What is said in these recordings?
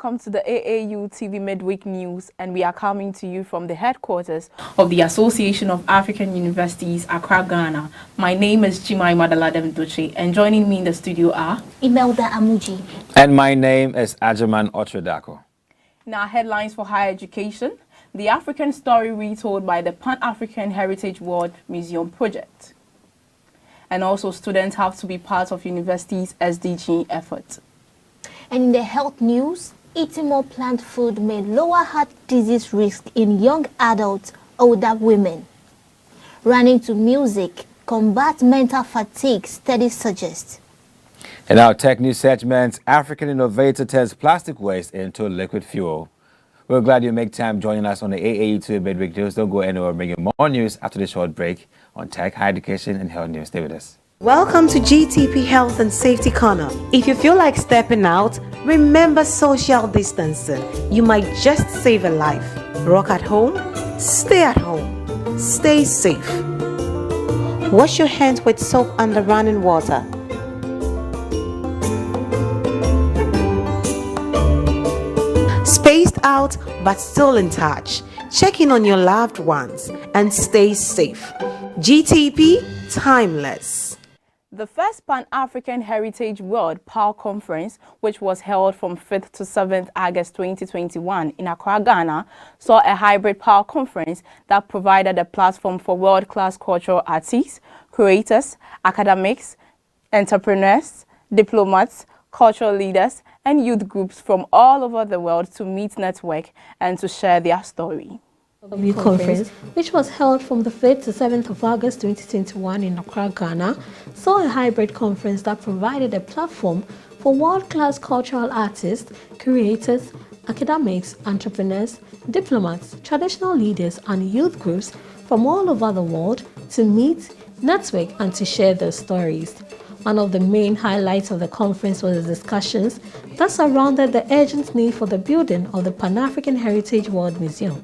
welcome to the AAU TV Mid-Week News, and we are coming to you from the headquarters of the Association of African Universities, Accra, Ghana. My name is Jemima Deladem Dotsey, and joining me in the studio are Imelda, Amouji. And my name is Agyemang, Darko. In our headlines for higher education, the African story retold by the Pan-African Heritage World Museum project. And also, students have to be part of universities' SDG efforts. And in the health news, eating more plant food may lower heart disease risk in young adults, older women. Running to music, combat mental fatigue, studies suggest. In our tech news segment, African innovator turns plastic waste into liquid fuel. We're glad you make time joining us on the AAU TV Mid-Week News. Don't go anywhere, bring you more news after this short break on tech, higher education, and health news. Stay with us. Welcome to GTP Health and Safety Corner. If you feel like stepping out, remember social distancing. You might just save a life. Rock at home, stay safe. Wash your hands with soap and the running water. Spaced out but still in touch. Check in on your loved ones and stay safe. GTP, timeless. The first Pan-African Heritage World Power Conference, which was held from 5th to 7th August 2021 in Accra, Ghana, saw a hybrid power conference that provided a platform for world-class cultural artists, creators, academics, entrepreneurs, diplomats, cultural leaders, and youth groups from all over the world to meet, network, and to share their story. AAU conference, which was held from the 5th to 7th of August 2021 in Accra, Ghana, saw a hybrid conference that provided a platform for world-class cultural artists, creators, academics, entrepreneurs, diplomats, traditional leaders, and youth groups from all over the world to meet, network, and to share their stories. One of the main highlights of the conference was the discussions that surrounded the urgent need for the building of the Pan-African Heritage World Museum.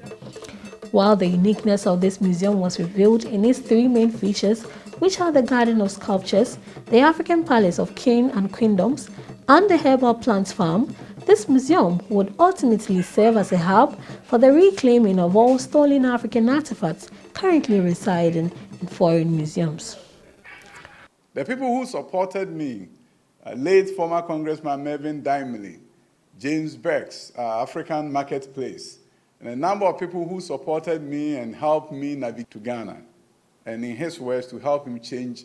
While the uniqueness of this museum was revealed in its three main features, which are the Garden of Sculptures, the African Palace of King and Queendoms, and the Herbal Plants Farm, this museum would ultimately serve as a hub for the reclaiming of all stolen African artifacts currently residing in foreign museums. The people who supported me, late former Congressman Mervyn Dimely, James Burks, African Marketplace, and a number of people who supported me and helped me navigate to Ghana, and in his words, to help him change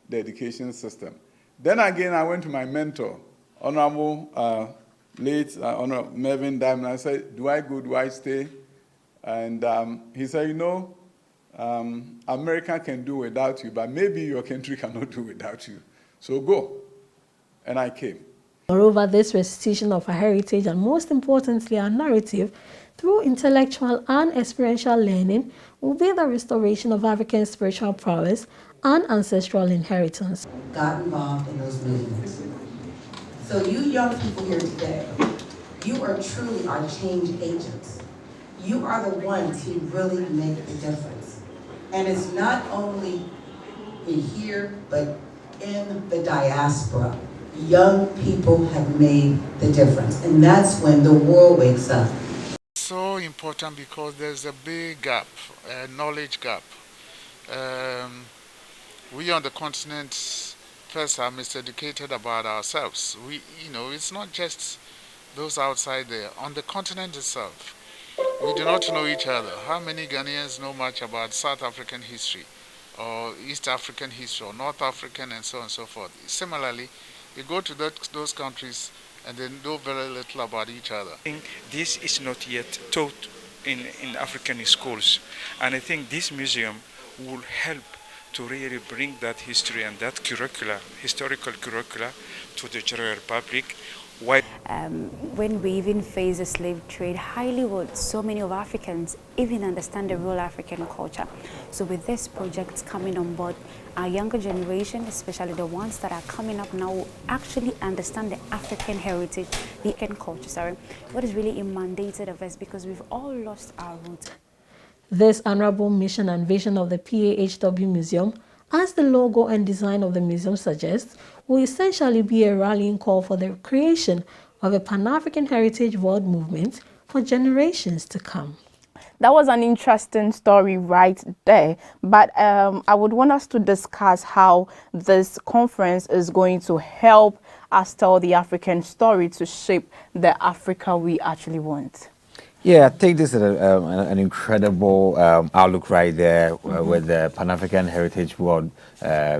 the education system. Then again, I went to my mentor, Honorable Honorable Mervyn Dimely. I said, do I go, do I stay? And he said, you know, America can do without you, but maybe your country cannot do without you. So go. And I came. Moreover, this restitution of our heritage and most importantly our narrative through intellectual and experiential learning will be the restoration of African spiritual prowess and ancestral inheritance. Got involved in those movements. So you young people here today, you are truly our change agents. You are the ones who really make the difference. And it's not only in here, but in the diaspora. Young people have made the difference, and that's when the world wakes up. So important because there's a big gap, a knowledge gap. We on the continent first are miseducated about ourselves. It's not just those outside there. On the continent itself, we do not know each other. How many Ghanaians know much about South African history, or East African history, or North African, and so on and so forth? Similarly, you go to those countries and they know very little about each other. I think this is not yet taught in African schools, and I think this museum will help to really bring that history and that historical curricula to the general public. When we even face the slave trade, highly would so many of Africans even understand the real African culture. So with this project coming on board, our younger generation, especially the ones that are coming up now, will actually understand the African heritage, the African culture, what is really mandated of us, because we've all lost our roots. This honorable mission and vision of the PAHW Museum, as the logo and design of the museum suggests, will essentially be a rallying call for the creation of a Pan-African Heritage World Movement for generations to come. That was an interesting story right there, but I would want us to discuss how this conference is going to help us tell the African story to shape the Africa we actually want. Yeah, I think this is an incredible outlook right there with the Pan-African Heritage World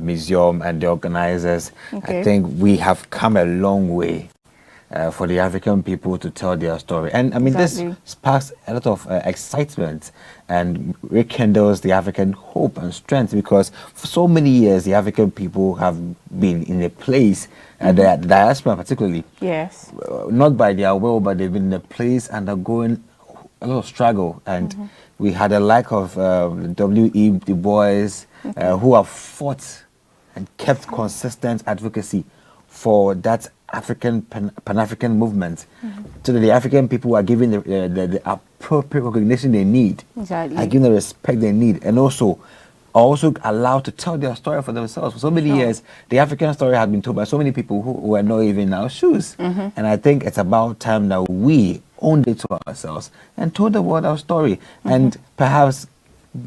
Museum and the organizers. Okay. I think we have come a long way for the African people to tell their story. And I mean, Exactly. this sparks a lot of excitement and rekindles the African hope and strength, because for so many years, the African people have been in a place, the diaspora particularly, Yes. not by their will, but they've been in a place undergoing a lot of struggle. And we had a lack of W.E. Du Bois, who have fought and kept consistent advocacy for that Pan-African movement, so that the African people are given the appropriate recognition they need, Exactly. are given the respect they need, and also allowed to tell their story for themselves. For so many years, the African story had been told by so many people who were not even in our shoes. And I think it's about time that we owned it to ourselves and told the world our story, and perhaps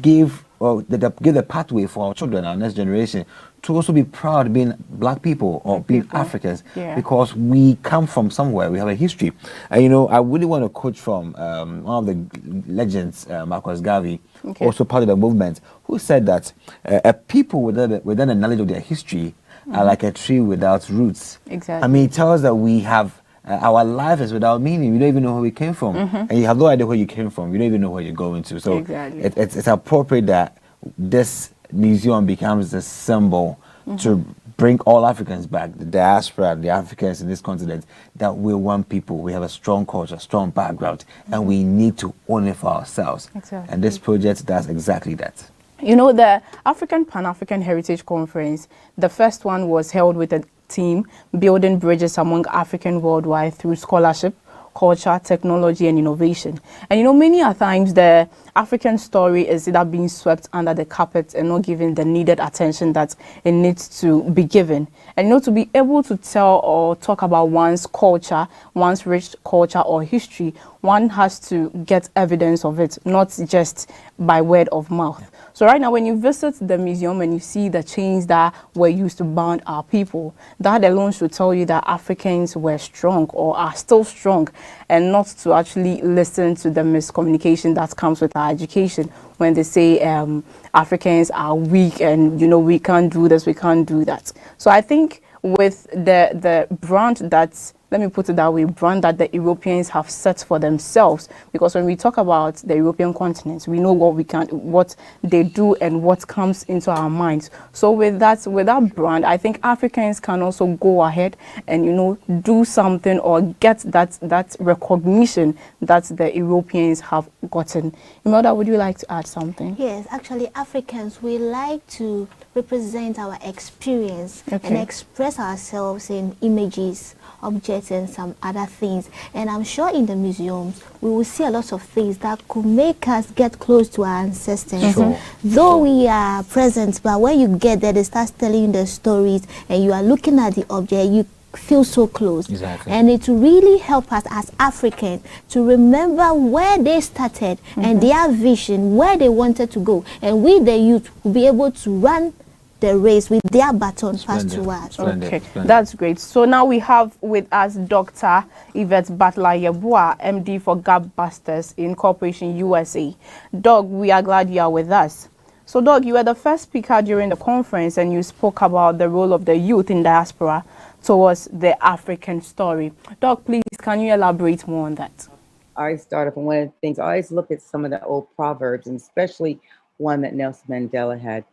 give the pathway for our children, our next generation, to also be proud being black people or being Africans, because we come from somewhere, we have a history. And you know, I really want to quote from one of the legends, Marcus Garvey, also part of the movement, who said that a people without a knowledge of their history are like a tree without roots. Exactly. I mean, it tells us that we have our life is without meaning. We don't even know where we came from, and you have no idea where you came from. You don't even know where you're going to. So it's appropriate that this museum becomes the symbol to bring all Africans back, the diaspora, the Africans in this continent, that we're one people. We have a strong culture, strong background, and we need to own it for ourselves. Exactly. And this project does exactly that. You know, the Pan-African Heritage Conference, the first one was held with a team building bridges among African worldwide through scholarship, culture, technology, and innovation. And you know, many a times the African story is either being swept under the carpet and not given the needed attention that it needs to be given. And you know, to be able to tell or talk about one's culture, one's rich culture or history, one has to get evidence of it, not just by word of mouth. So right now, when you visit the museum and you see the chains that were used to bind our people, that alone should tell you that Africans were strong or are still strong, and not to actually listen to the miscommunication that comes with our education when they say Africans are weak and, you know, we can't do this, we can't do that. So I think with the brand that's, let me put it that way, brand that the Europeans have set for themselves, because when we talk about the European continent, we know what they do and what comes into our minds. So with that brand, I think Africans can also go ahead and, you know, do something or get that recognition that the Europeans have gotten. Imelda, would you like to add something? Yes, actually, Africans, we like to represent our experience and express ourselves in images, objects, and some other things. And I'm sure in the museums we will see a lot of things that could make us get close to our ancestors. Though we are present, but when you get there, they start telling you the stories and you are looking at the object, you feel so close. And it will really help us as Africans to remember where they started and their vision, where they wanted to go. And we, the youth, will be able to run the race with their baton passed to us. Okay, that's great. So now we have with us Dr. Yvette Butler-Yeboah, MD for Gap Busters Incorporation USA. Doug, we are glad you are with us. So Doug, you were the first speaker during the conference and you spoke about the role of the youth in diaspora towards the African story. Doug, please, can you elaborate more on that? I start off, and one of the things, I always look at some of the old proverbs, and especially one that Nelson Mandela had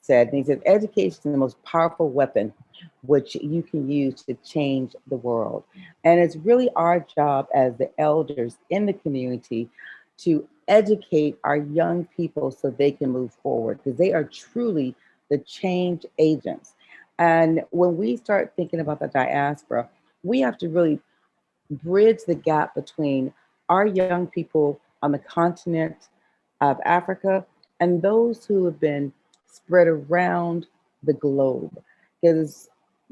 said. And he said, education is the most powerful weapon which you can use to change the world. And it's really our job as the elders in the community to educate our young people so they can move forward, because they are truly the change agents. And when we start thinking about the diaspora, we have to really bridge the gap between our young people on the continent of Africa and those who have been spread around the globe. Because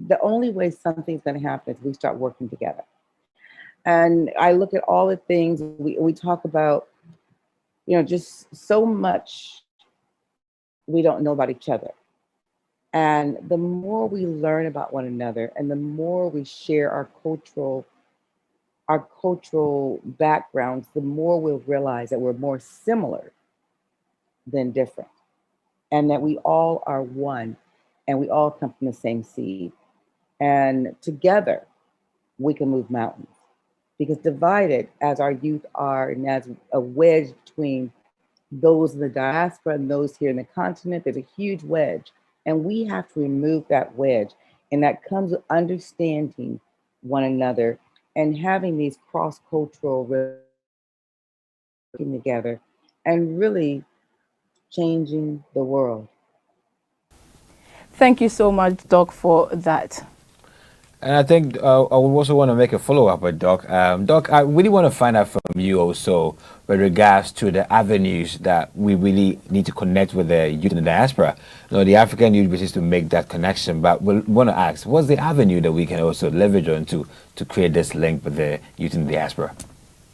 the only way something's going to happen is we start working together. And I look at all the things we talk about, just so much we don't know about each other. And the more we learn about one another and the more we share our cultural backgrounds, the more we'll realize that we're more similar than different, and that we all are one, and we all come from the same seed. And together we can move mountains. Because divided as our youth are, and as a wedge between those in the diaspora and those here in the continent, there's a huge wedge. And we have to remove that wedge. And that comes with understanding one another and having these cross-cultural working together and really changing the world. Thank you so much, Doc, for that. And I think I would also want to make a follow-up with Doc. Doc, I really want to find out from you also with regards to the avenues that we really need to connect with the youth in the diaspora. The African youth wishes to make that connection, but we want to ask, what's the avenue that we can also leverage on to create this link with the youth in the diaspora?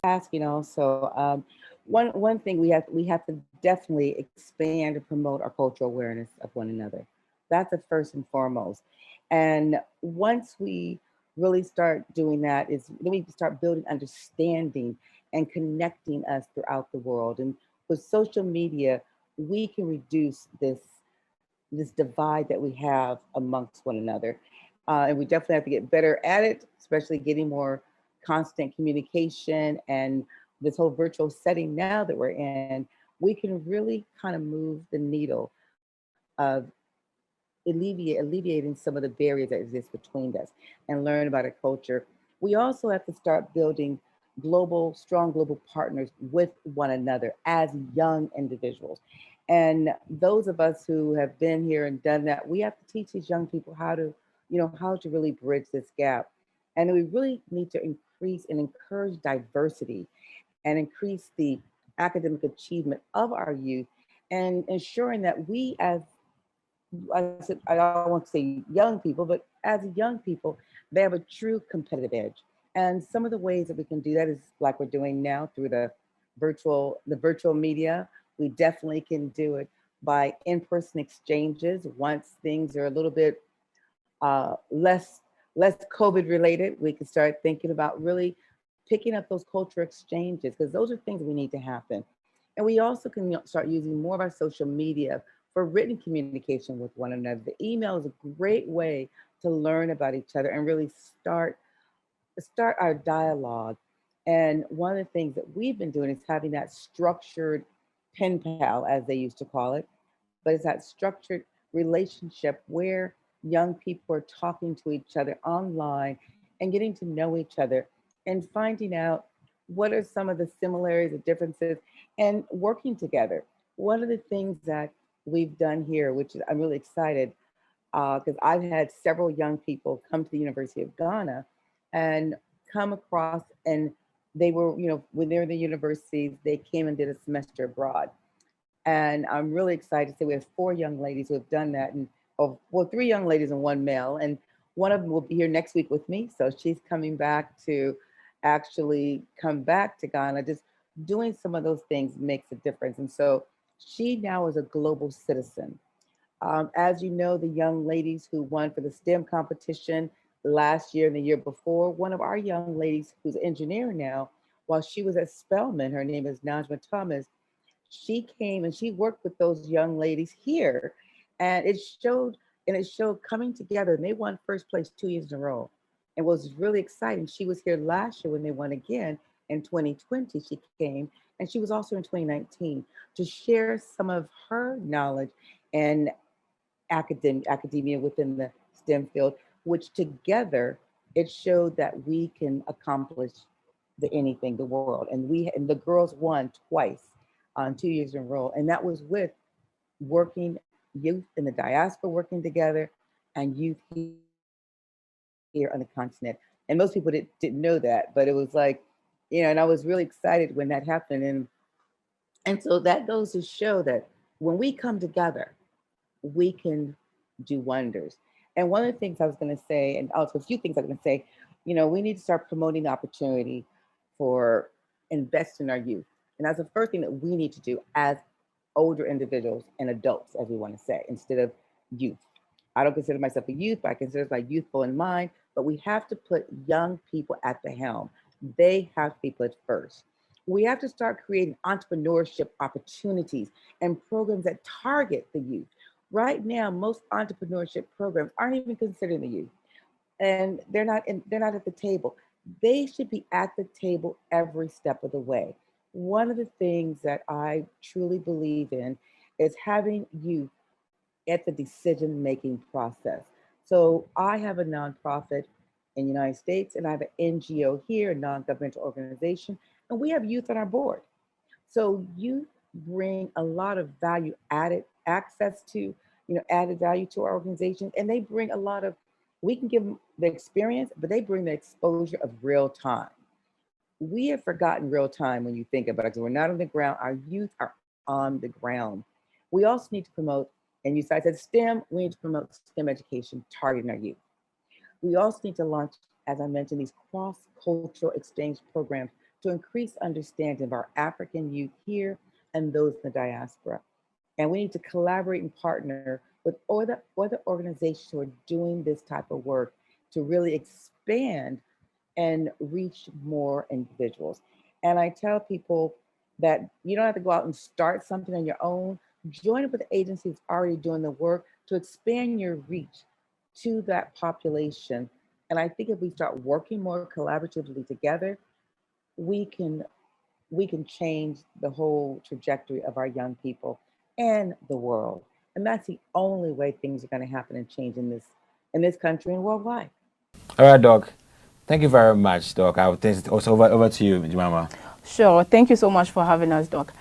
Asking also, one thing we have to definitely expand and promote our cultural awareness of one another. That's the first and foremost. And once we really start doing that, then we start building understanding and connecting us throughout the world. And with social media, we can reduce this divide that we have amongst one another. And we definitely have to get better at it, especially getting more constant communication. And this whole virtual setting now that we're in, we can really kind of move the needle of alleviating some of the barriers that exist between us and learn about our culture. We also have to start building strong global partners with one another as young individuals. And those of us who have been here and done that, we have to teach these young people how to really bridge this gap. And we really need to increase and encourage diversity and increase the academic achievement of our youth, and ensuring that we as I don't want to say young people, but as young people, they have a true competitive edge. And some of the ways that we can do that is like we're doing now through the virtual media. We definitely can do it by in-person exchanges. Once things are a little bit less COVID related, we can start thinking about really picking up those culture exchanges, because those are things we need to happen. And we also can start using more of our social media for written communication with one another. The email is a great way to learn about each other and really start our dialogue. And one of the things that we've been doing is having that structured pen pal, as they used to call it, but it's that structured relationship where young people are talking to each other online and getting to know each other and finding out what are some of the similarities, the differences, and working together. One of the things that we've done here, which I'm really excited, because I've had several young people come to the University of Ghana and come across, and they were, when they were in the universities, they came and did a semester abroad. And I'm really excited to say we have 4 young ladies who have done that, and 3 young ladies and 1 male, and one of them will be here next week with me. So she's coming back to actually come back to Ghana. Just doing some of those things makes a difference. And so she now is a global citizen. As you know, the young ladies who won for the STEM competition last year and the year before, one of our young ladies who's an engineer now, while she was at Spelman, her name is Najma Thomas, she came and she worked with those young ladies here, and it showed coming together, and they won first place 2 years in a row. And what was really exciting, she was here last year when they won again. In 2020, she came, and she was also in 2019 to share some of her knowledge and academia within the STEM field, which together it showed that we can accomplish anything, the world. And the girls won twice on 2 years in a row, and that was with working youth in the diaspora working together and youth here on the continent. And most people didn't know that, but it was like, and I was really excited when that happened. And so that goes to show that when we come together, we can do wonders. And one of the things I was going to say, and also a few things I'm going to say, we need to start promoting the opportunity for investing in our youth. And that's the first thing that we need to do as older individuals and adults, as we want to say, instead of youth. I don't consider myself a youth, but I consider myself youthful in mind. But we have to put young people at the helm. They have to be put first. We have to start creating entrepreneurship opportunities and programs that target the youth. Right now, most entrepreneurship programs aren't even considering the youth, and they're not at the table. They should be at the table every step of the way. One of the things that I truly believe in is having youth at the decision-making process. So I have a nonprofit in the United States, and I have an NGO here, a non-governmental organization, and we have youth on our board. So youth bring a lot of value added access to, added value to our organization, and they bring a lot of, we can give them the experience, but they bring the exposure of real time. We have forgotten real time when you think about it, because we're not on the ground. Our youth are on the ground. We also need to promote, and you said STEM, we need to promote STEM education targeting our youth. We also need to launch, as I mentioned, these cross-cultural exchange programs to increase understanding of our African youth here and those in the diaspora. And we need to collaborate and partner with other organizations who are doing this type of work to really expand and reach more individuals. And I tell people that you don't have to go out and start something on your own. Join up with agencies already doing the work to expand your reach to that population. And I think if we start working more collaboratively together, we can change the whole trajectory of our young people and the world. And that's the only way things are going to happen and change in this country and worldwide. All right, Doc. Thank you very much, Doc. I would think also over to you, Jemima. Sure. Thank you so much for having us, Doc.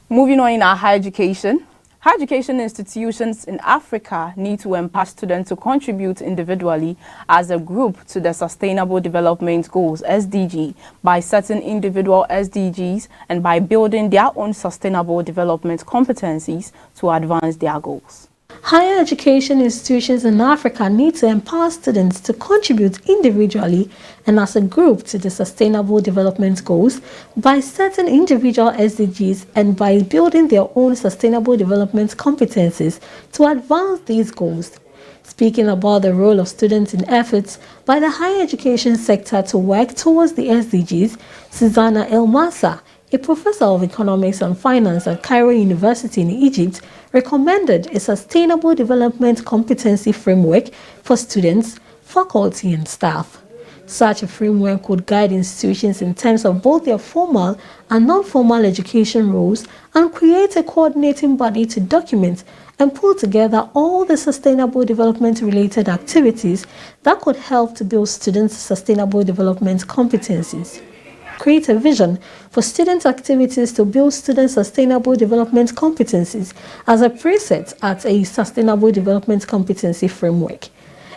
Moving on in our higher education. Higher education institutions in Africa need to empower students to contribute individually as a group to the Sustainable Development Goals, SDG, by setting individual SDGs and by building their own sustainable development competencies to advance their goals. Higher education institutions in Africa need to empower students to contribute individually and as a group to the Sustainable Development Goals by setting individual SDGs and by building their own sustainable development competencies to advance these goals. Speaking about the role of students in efforts by the higher education sector to work towards the SDGs, Susanna El-Massa, a professor of economics and finance at Cairo University in Egypt, recommended a sustainable development competency framework for students, faculty, and staff. Such a framework would guide institutions in terms of both their formal and non-formal education roles and create a coordinating body to document and pull together all the sustainable development-related activities that could help to build students' sustainable development competencies. Create a vision for student activities to build student sustainable development competencies as a preset at a sustainable development competency framework.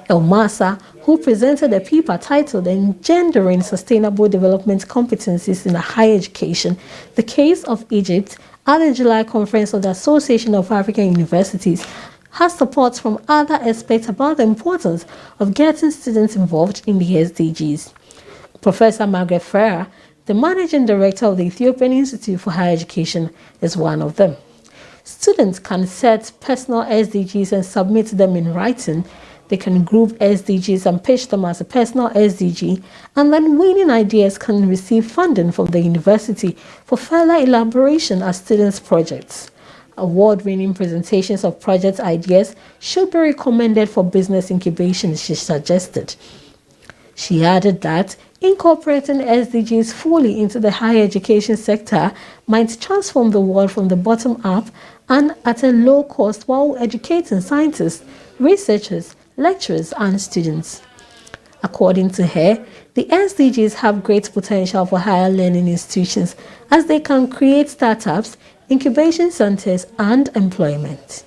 El-Massa, who presented a paper titled Engendering Sustainable Development Competencies in Higher Education, the Case of Egypt, at the July conference of the Association of African Universities, has support from other experts about the importance of getting students involved in the SDGs. Professor Margaret Ferrer, the managing director of the Ethiopian Institute for Higher Education, is one of them. Students can set personal SDGs and submit them in writing. They can group SDGs and pitch them as a personal SDG, and then winning ideas can receive funding from the university for further elaboration as students' projects. Award-winning presentations of project ideas should be recommended for business incubation, she suggested. She added that incorporating SDGs fully into the higher education sector might transform the world from the bottom up and at a low cost while educating scientists, researchers, lecturers, and students. According to her, the SDGs have great potential for higher learning institutions as they can create startups, incubation centers, and employment.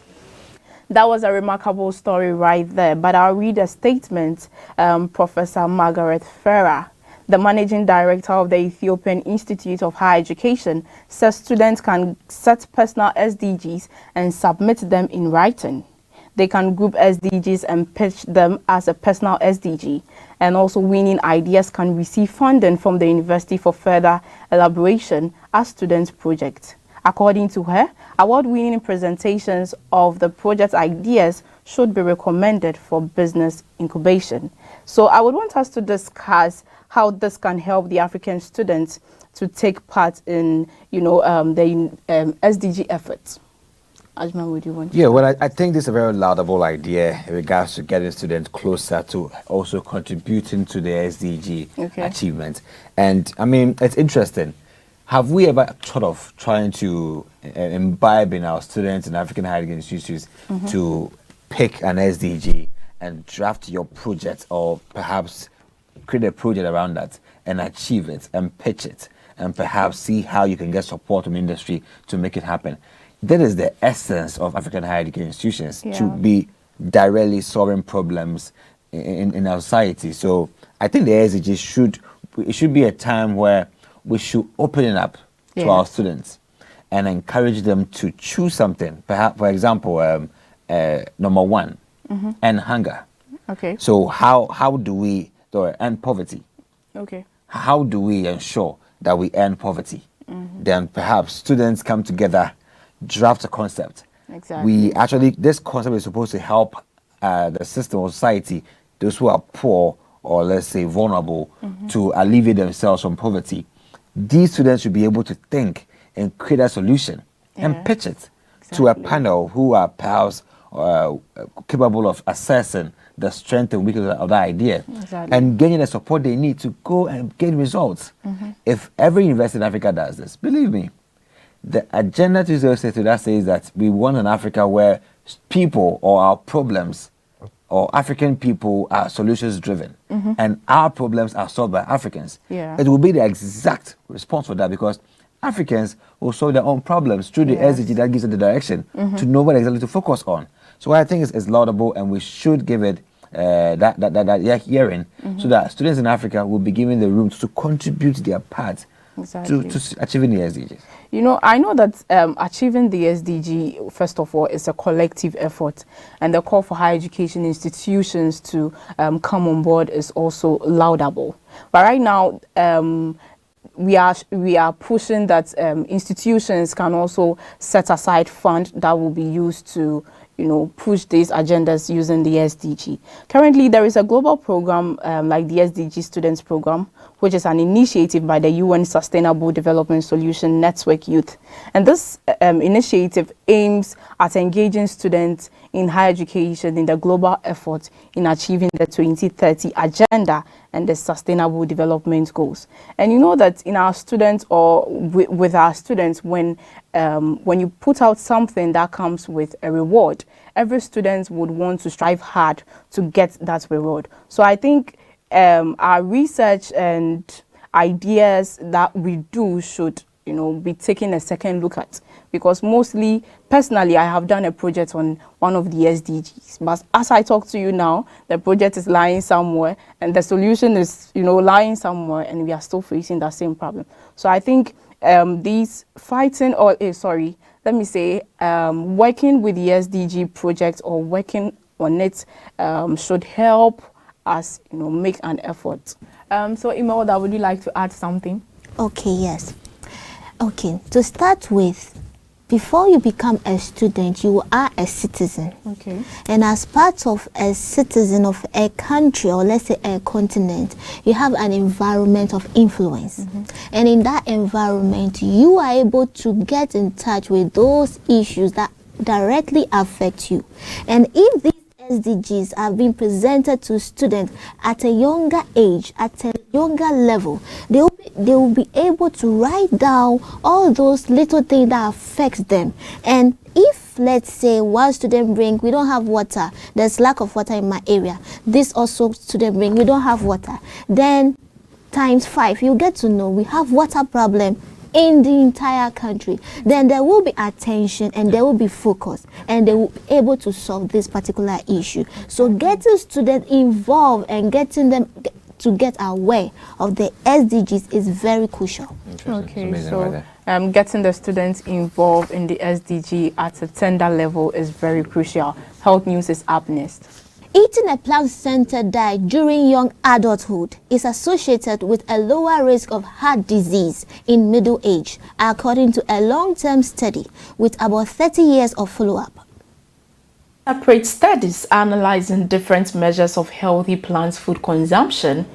That was a remarkable story right there, but I'll read a statement. Professor Margaret Ferrer, the managing director of the Ethiopian Institute of Higher Education, says students can set personal SDGs and submit them in writing. they can group SDGs and pitch them as a personal SDG. And also winning ideas can receive funding from the university for further elaboration as student projects. According to her, award-winning presentations of the project ideas should be recommended for business incubation. So I would want us to discuss how this can help the African students to take part in, the SDG efforts. Agyemang, would you want to? Yeah, well, I think this is a very laudable idea in regards to getting students closer to also contributing to the SDG achievement. And I mean, it's interesting. Have we ever thought of trying to imbibe in our students in African higher education institutions to pick an SDG and draft your project, or perhaps create a project around that and achieve it and pitch it, and perhaps see how you can get support from industry to make it happen? That is the essence of African higher education institutions, to be directly solving problems in our society. So I think the SDG should be a time where we should open it up to our students and encourage them to choose something. Perhaps, for example, number one, end hunger. Okay. So how do we end poverty? Okay. How do we ensure that we end poverty? Then perhaps students come together, draft a concept. Exactly. This concept is supposed to help the system of society, those who are poor or let's say vulnerable, to alleviate themselves from poverty. These students should be able to think and create a solution and pitch it to a panel who are perhaps capable of assessing the strength and weakness of that idea and getting the support they need to go and get results. If every university in Africa does this, believe me, the Agenda 2062 that says that we want an Africa where people or our problems or African people are solutions driven and our problems are solved by Africans. It will be the exact response for that, because Africans will solve their own problems through the SDG that gives them the direction to know what exactly to focus on. So I think it's laudable, and we should give it that hearing so that students in Africa will be given the room to contribute their part to achieving the SDGs. You know, I know that achieving the SDG, first of all, is a collective effort, and the call for higher education institutions to come on board is also laudable. But right now, we are pushing that institutions can also set aside funds that will be used to, push these agendas using the SDG. Currently, there is a global program like the SDG Students Program, which is an initiative by the UN Sustainable Development Solution Network Youth. And this initiative aims at engaging students in higher education in the global effort in achieving the 2030 agenda and the sustainable development goals. And you know that in our students, or with our students, when you put out something that comes with a reward, every student would want to strive hard to get that reward. So I think our research and ideas that we do should, be taken a second look at, because mostly, personally, I have done a project on one of the SDGs, but as I talk to you now, the project is lying somewhere and the solution is, lying somewhere, and we are still facing that same problem. So I think these working with the SDG project or working on it should help us, make an effort. So Imelda, would you like to add something? Okay, yes. Okay, to start with, before you become a student, you are a citizen. Okay. And as part of a citizen of a country, or let's say a continent, you have an environment of influence. And in that environment, you are able to get in touch with those issues that directly affect you. And if these SDGs are being presented to students at a younger age, at a younger level, they will be able to write down all those little things that affect them. And if, let's say, one student bring, we don't have water, there's lack of water in my area, this also student bring, we don't have water, then times 5, you get to know we have water problem in the entire country. Then there will be attention and there will be focus, and they will be able to solve this particular issue. So getting students involved and getting them to get aware of the SDGs is very crucial. interesting. Okay, It's amazing so right there. getting the students involved in the SDG at a tender level is very crucial. Health News is up next. Eating a plant-centered diet during young adulthood is associated with a lower risk of heart disease in middle age, according to a long-term study with about 30 years of follow-up. Separate studies analyzing different measures of healthy plant food consumption,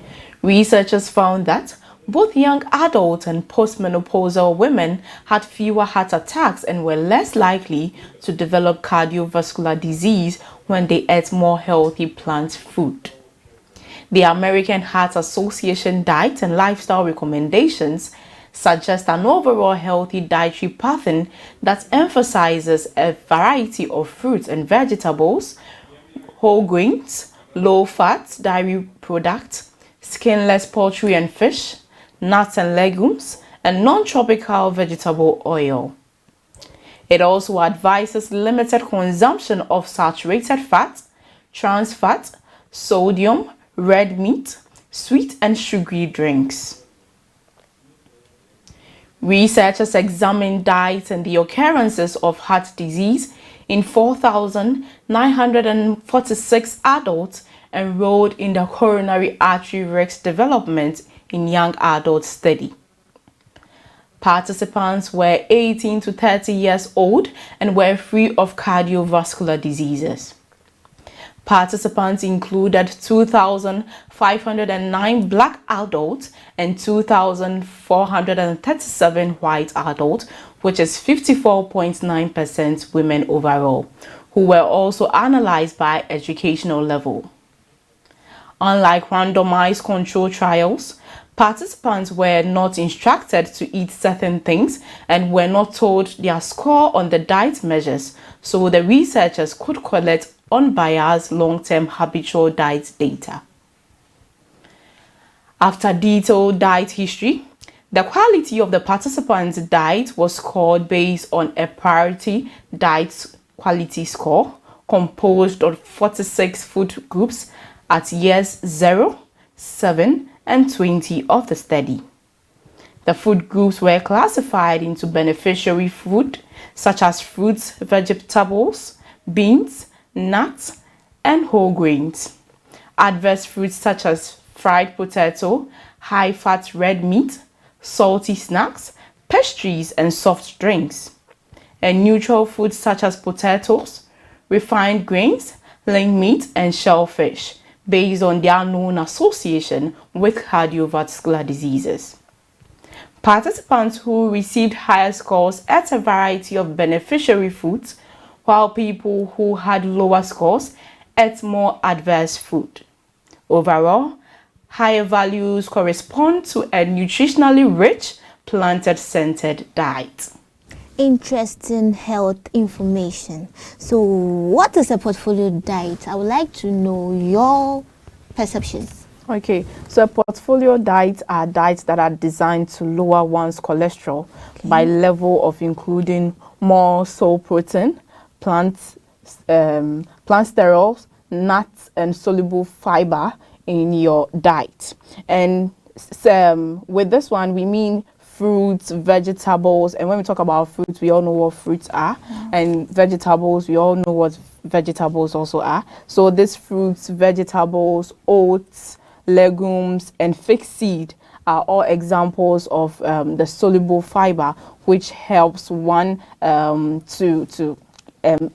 researchers found that both young adults and postmenopausal women had fewer heart attacks and were less likely to develop cardiovascular disease when they ate more healthy plant food. The American Heart Association Diet and Lifestyle Recommendations suggest an overall healthy dietary pattern that emphasizes a variety of fruits and vegetables, whole grains, low-fat dairy products, skinless poultry and fish, nuts and legumes, and non-tropical vegetable oil. It also advises limited consumption of saturated fat, trans fat, sodium, red meat, sweet and sugary drinks. Researchers examined diet and the occurrences of heart disease in 4,946 adults enrolled in the coronary artery risk development in young adult study. Participants were 18 to 30 years old and were free of cardiovascular diseases. Participants included 2,509 black adults and 2,437 white adults, which is 54.9% women overall, who were also analyzed by educational level. Unlike randomized control trials, participants were not instructed to eat certain things and were not told their score on the diet measures, so the researchers could collect unbiased long-term habitual diet data. After detailed diet history, the quality of the participants' diet was scored based on a priority diet quality score composed of 46 food groups at years 0, 7, and 20 of the study. The food groups were classified into beneficiary food such as fruits, vegetables, beans, nuts, and whole grains. Adverse fruits such as fried potato, high-fat red meat, salty snacks, pastries, and soft drinks. And neutral foods such as potatoes, refined grains, lean meat, and shellfish, based on their known association with cardiovascular diseases. Participants who received higher scores ate a variety of beneficiary foods, while people who had lower scores ate more adverse food. Overall, higher values correspond to a nutritionally rich, plant-centered diet. Interesting health information. So what is a portfolio diet? I would like to know your perceptions. Okay, so a portfolio diet are diets that are designed to lower one's cholesterol by level of including more soy protein, plant sterols, nuts, and soluble fiber in your diet. And with this one, we mean fruits, vegetables, and when we talk about fruits, we all know what fruits are, and vegetables, we all know what vegetables also are. So these fruits, vegetables, oats, legumes, and fixed seed are all examples of the soluble fiber, which helps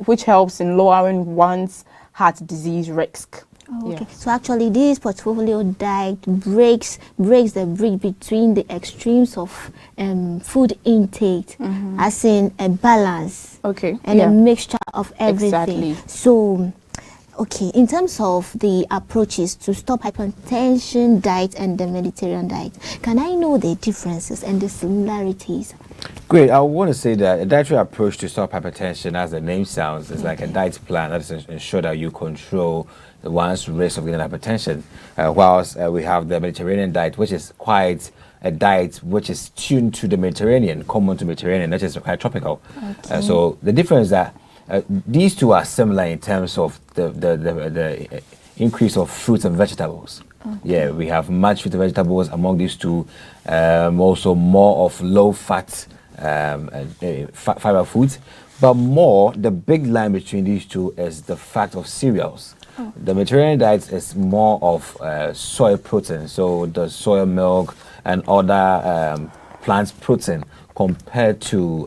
which helps in lowering one's heart disease risk. Oh, okay. So actually this portfolio diet breaks the bridge between the extremes of food intake, as in a balance, and a mixture of everything. Exactly. So okay, in terms of the approaches to stop hypertension diet and the Mediterranean diet, can I know the differences and the similarities? Great. I want to say that a dietary approach to stop hypertension, as the name sounds, is like a diet plan that is ensure that you control one's risk of getting hypertension. Whilst we have the Mediterranean diet, which is quite a diet which is tuned to the Mediterranean, common to Mediterranean, not just quite tropical. So the difference is that these two are similar in terms of the increase of fruits and vegetables. Okay. Yeah, we have much fruit and vegetables among these two. Also more of low-fat fiber foods. But more, the big line between these two is the fact of cereals. Oh. The Mediterranean diet is more of soy protein, so the soy milk and other plant protein compared to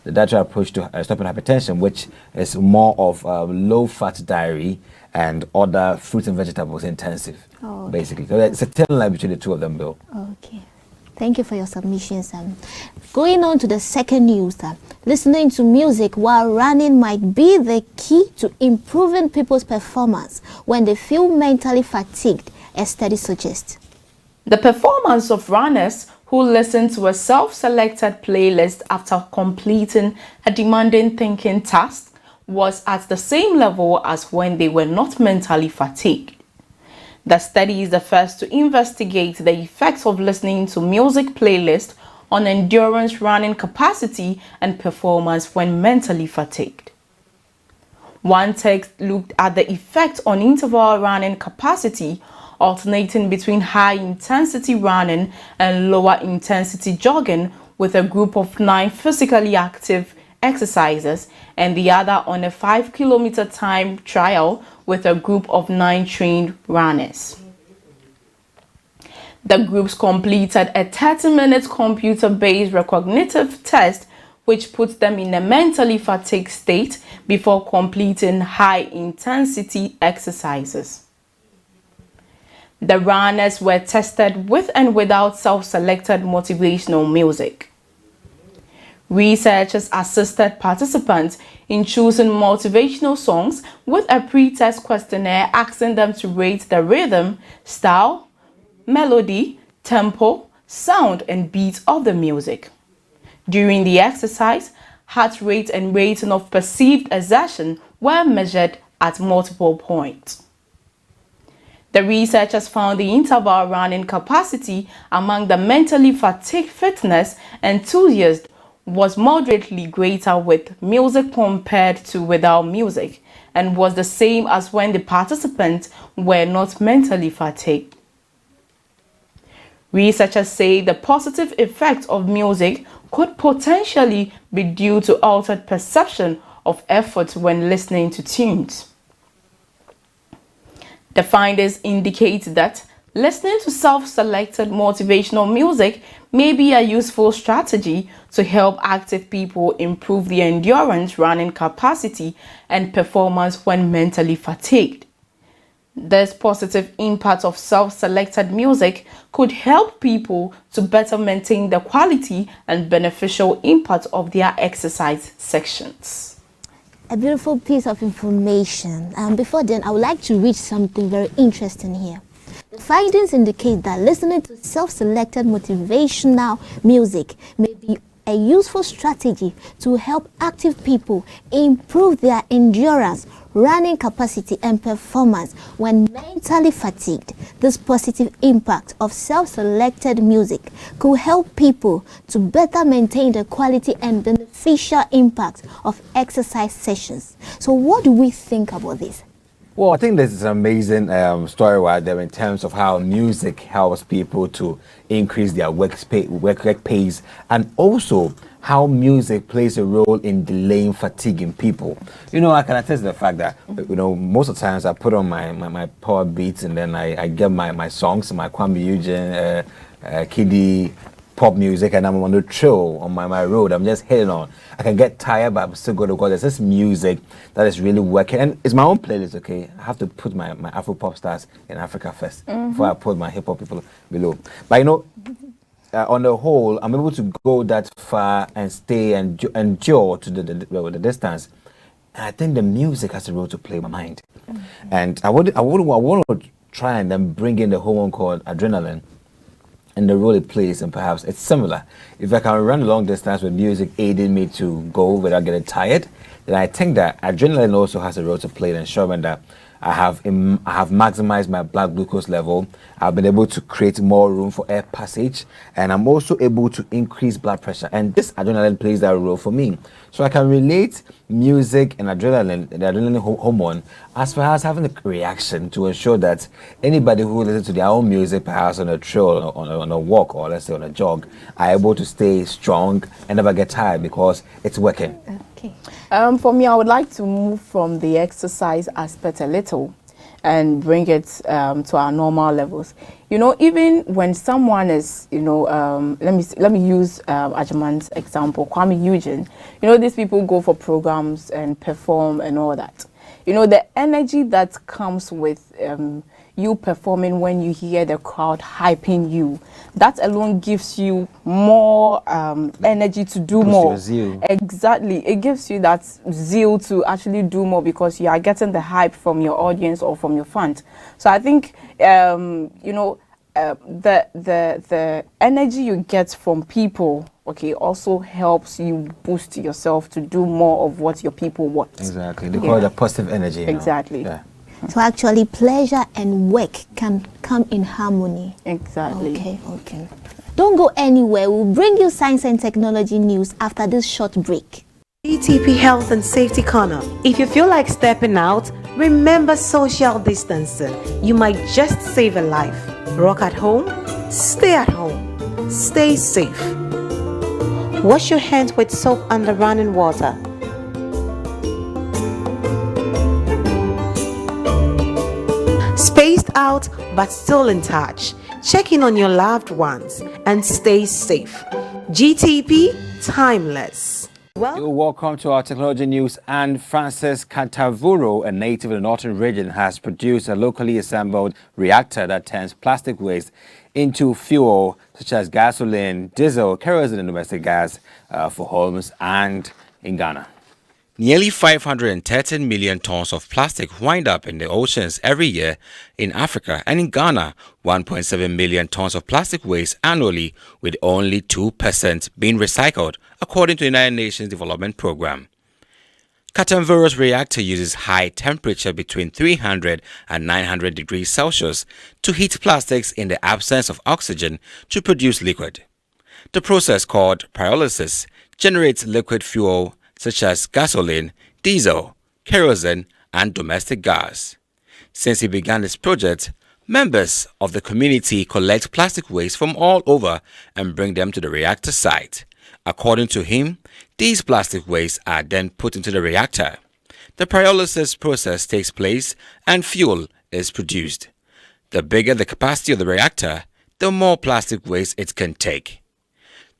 the dietary approach to stopping hypertension, which is more of low-fat diary and other fruits and vegetables intensive, basically. So it's a thin line between the two of them, Bill. Okay. Thank you for your submissions. Going on to the second news, listening to music while running might be the key to improving people's performance when they feel mentally fatigued, a study suggests. The performance of runners who listen to a self-selected playlist after completing a demanding thinking task was at the same level as when they were not mentally fatigued. The study is the first to investigate the effects of listening to music playlists on endurance running capacity and performance when mentally fatigued. One text looked at the effect on interval running capacity, alternating between high-intensity running and lower-intensity jogging with a group of 9 physically active exercises and the other on a 5-kilometer time trial with a group of 9 trained runners. The groups completed a 30-minute computer-based recognitive test which puts them in a mentally fatigued state before completing high-intensity exercises. The runners were tested with and without self-selected motivational music. Researchers assisted participants in choosing motivational songs with a pre-test questionnaire asking them to rate the rhythm, style, melody, tempo, sound, and beat of the music. During the exercise, heart rate and rating of perceived exertion were measured at multiple points. The researchers found the interval running capacity among the mentally fatigued fitness enthusiasts was moderately greater with music compared to without music and was the same as when the participants were not mentally fatigued. Researchers say the positive effect of music could potentially be due to altered perception of effort when listening to tunes. The findings indicate that listening to self-selected motivational music may be a useful strategy to help active people improve their endurance running capacity and performance when mentally fatigued. This positive impact of self-selected music could help people to better maintain the quality and beneficial impact of their exercise sections. A beautiful piece of information. Before then, I would like to read something very interesting here. The findings indicate that listening to self-selected motivational music may be a useful strategy to help active people improve their endurance, running capacity, and performance when mentally fatigued. This positive impact of self-selected music could help people to better maintain the quality and beneficial impact of exercise sessions. So what do we think about this? Well, I think this is an amazing story right there in terms of how music helps people to increase their work pace, and also how music plays a role in delaying fatigue in people. You know, I can attest to the fact that, you know, most of the times I put on my power beats and then I get my songs, my Kwame Eugene, kiddie, pop music, and I'm on the trail on my road. I'm just heading on. I can get tired, but I'm still going to go. There's this music that is really working, and it's my own playlist. Okay, I have to put my Afro pop stars in Africa first before I put my hip hop people below. But you know, on the whole, I'm able to go that far and stay and endure to the distance. And I think the music has a role to play in my mind, and I want to try and then bring in the hormone called adrenaline and the role it plays, and perhaps it's similar. If I can run a long distance with music aiding me to go without getting tired, then I think that adrenaline also has a role to play in ensuring that I have maximized my blood glucose level. I've been able to create more room for air passage, and I'm also able to increase blood pressure. And this adrenaline plays that role for me. So I can relate music and adrenaline, the adrenaline hormone, as far as having a reaction to ensure that anybody who listens to their own music, perhaps on a trail, on a walk, or let's say on a jog, are able to stay strong and never get tired because it's working? Okay. For me, I would like to move from the exercise aspect a little and bring it to our normal levels. You know, even when someone is, you know, let me use Agyemang's example, Kwame Eugene. You know, these people go for programs and perform and all that. You know, the energy that comes with you performing when you hear the crowd hyping you, that alone gives you more energy to do more. Exactly. It gives you that zeal to actually do more because you are getting the hype from your audience or from your fans. So I think, you know, the energy you get from people, okay, also helps you boost yourself to do more of what your people want. Exactly. They call it a positive energy. Exactly. Yeah. So actually, pleasure and work can come in harmony. Exactly. Okay. Don't go anywhere. We'll bring you science and technology news after this short break. GTP Health and Safety Corner. If you feel like stepping out, remember social distancing. You might just save a life. Rock at home, stay at home, stay safe. Wash your hands with soap under running water. Spaced out but still in touch. Check in on your loved ones and stay safe. GTP, timeless. Welcome to our technology news. And Francis Cantavuro, a native of the northern region, has produced a locally assembled reactor that turns plastic waste into fuel, such as gasoline, diesel, kerosene, and domestic gas for homes and in Ghana. Nearly 513 million tons of plastic wind up in the oceans every year in Africa, and in Ghana, 1.7 million tons of plastic waste annually, with only 2% being recycled, according to the United Nations Development Programme. Katamvuro's reactor uses high temperature between 300 and 900 degrees Celsius to heat plastics in the absence of oxygen to produce liquid. The process, called pyrolysis, generates liquid fuel such as gasoline, diesel, kerosene, and domestic gas. Since he began this project, members of the community collect plastic waste from all over and bring them to the reactor site. According to him, these plastic wastes are then put into the reactor. The pyrolysis process takes place and fuel is produced. The bigger the capacity of the reactor, the more plastic waste it can take.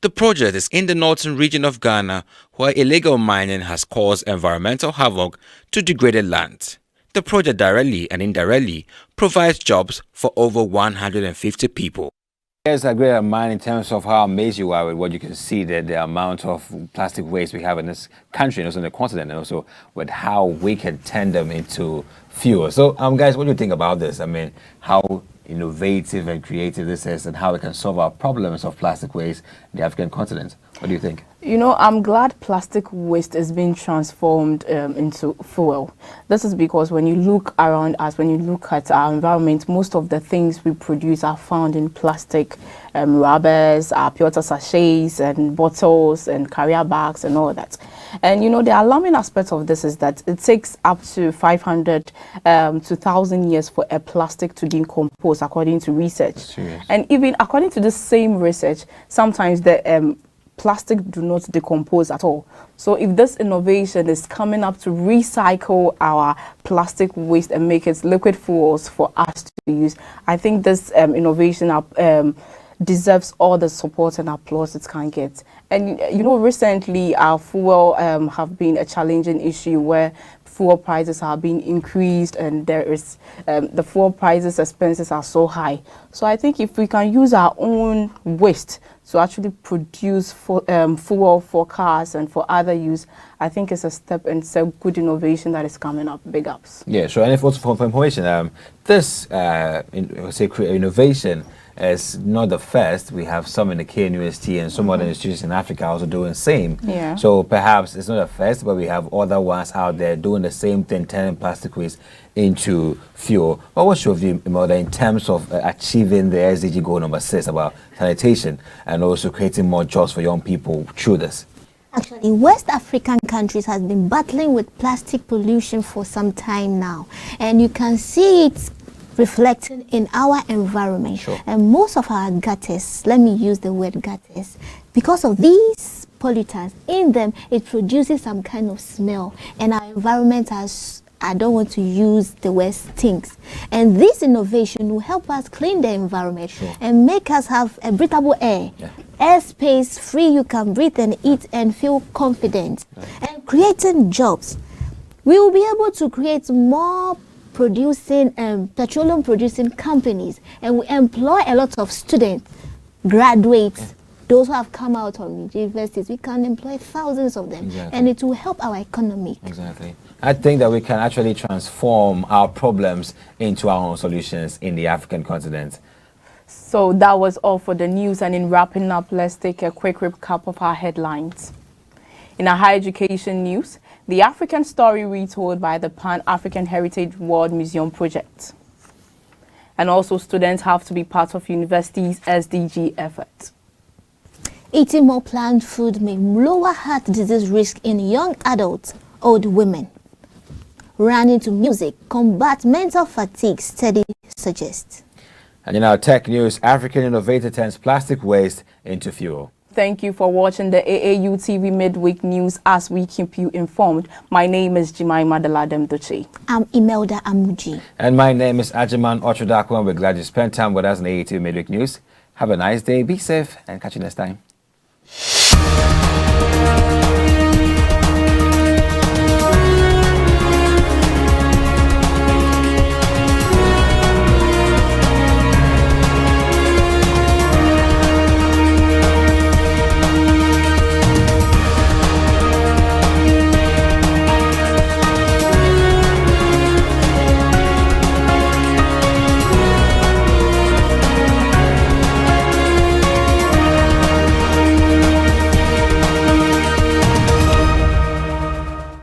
The project is in the northern region of Ghana, where illegal mining has caused environmental havoc to degraded land. The project directly and indirectly provides jobs for over 150 people. There's a great amount in terms of how amazed you are with what you can see, the amount of plastic waste we have in this country and also in the continent, and also with how we can turn them into fuel. So, guys, what do you think about this? I mean, how innovative and creative this is, and how it can solve our problems of plastic waste in the African continent. What do you think? You know, I'm glad plastic waste is being transformed into fuel. This is because when you look around us, when you look at our environment, most of the things we produce are found in plastic, rubbers, pure water sachets and bottles and carrier bags and all that. And you know, the alarming aspect of this is that it takes up to 500 to 1,000 years for a plastic to decompose, according to research. And even according to the same research, sometimes the plastic do not decompose at all. So if this innovation is coming up to recycle our plastic waste and make it liquid fuels for us to use, I think this innovation deserves all the support and applause it can get. And you know, recently our fuel have been a challenging issue where fuel prices are being increased, and there is the fuel prices expenses are so high. So I think if we can use our own waste to actually produce fuel for cars and for other use, I think it's a step and it's a good innovation that is coming up. Big ups. Yeah, sure. And if also for information, this innovation is not the first. We have some in the KNUST and some other institutions in Africa also doing the same. Yeah. So perhaps it's not the first, but we have other ones out there doing the same thing, turning plastic waste into fuel. But what's your view, Imelda, in terms of achieving the SDG goal number 6 about sanitation and also creating more jobs for young people through this? Actually, West African countries has been battling with plastic pollution for some time now, and you can see it reflecting in our environment. Sure. And most of our gutters, let me use the word gutters, because of these pollutants in them, it produces some kind of smell, and our environment has, I don't want to use the word stinks. And this innovation will help us clean the environment and make us have a breathable air. Air space free, you can breathe and eat and feel confident. And creating jobs. We will be able to create more producing petroleum producing companies, and we employ a lot of students, graduates, those who have come out of universities. We can employ thousands of them, and it will help our economy. Exactly. I think that we can actually transform our problems into our own solutions in the African continent. So that was all for the news, and in wrapping up, let's take a quick recap of our headlines. In our higher education news, the African story retold by the Pan-African Heritage World Museum project. And also, students have to be part of universities' SDG efforts. Eating more plant food may lower heart disease risk in young adults, old women. Running to music, combat mental fatigue, study suggests. And in our tech news, African innovator turns plastic waste into fuel. Thank you for watching the AAU TV Midweek News as we keep you informed. My name is Jemima Deladem Dotsey. I'm Imelda Amouji. And my name is Agyemang, Darko, and we're glad you spent time with us in AAU TV Midweek News. Have a nice day, be safe, and catch you next time.